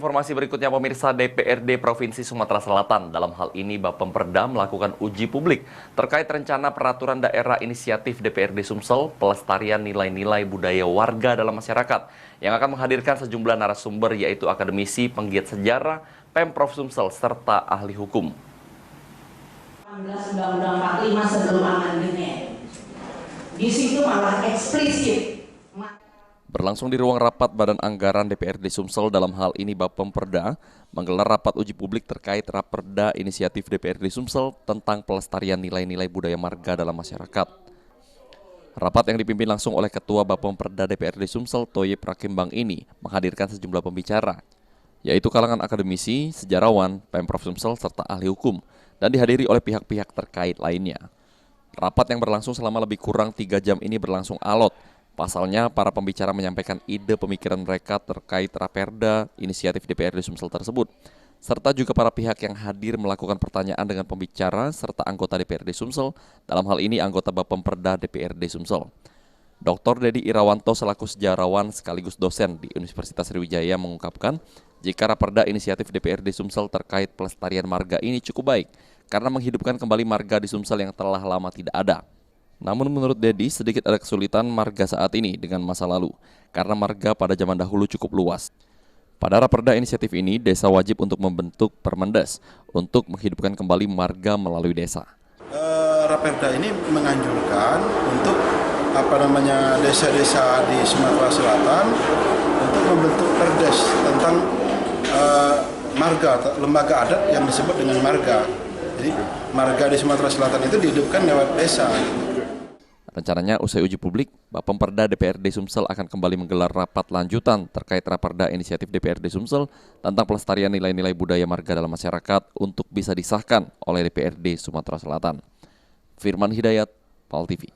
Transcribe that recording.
informasi berikutnya pemirsa, DPRD Provinsi Sumatera Selatan dalam hal ini Bapemperda melakukan uji publik terkait rencana peraturan daerah inisiatif DPRD Sumsel pelestarian nilai-nilai budaya warga dalam masyarakat yang akan menghadirkan sejumlah narasumber yaitu akademisi, penggiat sejarah, Pemprov Sumsel serta ahli hukum. Undang-Undang 45 sebelum amandemen. Di situ malah eksplisit. Berlangsung di ruang rapat Badan Anggaran DPRD Sumsel dalam hal ini Bapemperda menggelar rapat uji publik terkait Raperda Inisiatif DPRD Sumsel tentang pelestarian nilai-nilai budaya marga dalam masyarakat. Rapat yang dipimpin langsung oleh Ketua Bapemperda DPRD Sumsel Thoyib Rakimbang ini menghadirkan sejumlah pembicara, yaitu kalangan akademisi, sejarawan, Pemprov Sumsel serta ahli hukum, dan dihadiri oleh pihak-pihak terkait lainnya. Rapat yang berlangsung selama lebih kurang 3 jam ini berlangsung alot. Pasalnya, para pembicara menyampaikan ide pemikiran mereka terkait Raperda Inisiatif DPRD Sumsel tersebut, serta juga para pihak yang hadir melakukan pertanyaan dengan pembicara serta anggota DPRD Sumsel, dalam hal ini anggota Bapemperda DPRD Sumsel. Dr. Dedi Irawanto selaku sejarawan sekaligus dosen di Universitas Sriwijaya mengungkapkan, jika Raperda Inisiatif DPRD Sumsel terkait pelestarian marga ini cukup baik, karena menghidupkan kembali marga di Sumsel yang telah lama tidak ada. Namun menurut Dedi, sedikit ada kesulitan marga saat ini dengan masa lalu, karena marga pada zaman dahulu cukup luas. Pada Raperda Inisiatif ini, desa wajib untuk membentuk Permendes untuk menghidupkan kembali marga melalui desa. Raperda ini menganjurkan untuk desa-desa di Sumatera Selatan untuk membentuk perdes tentang marga, lembaga adat yang disebut dengan marga. Jadi marga di Sumatera Selatan itu dihidupkan lewat desa. Rencananya usai uji publik, Bapemperda DPRD Sumsel akan kembali menggelar rapat lanjutan terkait Raperda Inisiatif DPRD Sumsel tentang pelestarian nilai-nilai budaya marga dalam masyarakat untuk bisa disahkan oleh DPRD Sumatera Selatan. Firman Hidayat, PAL TV.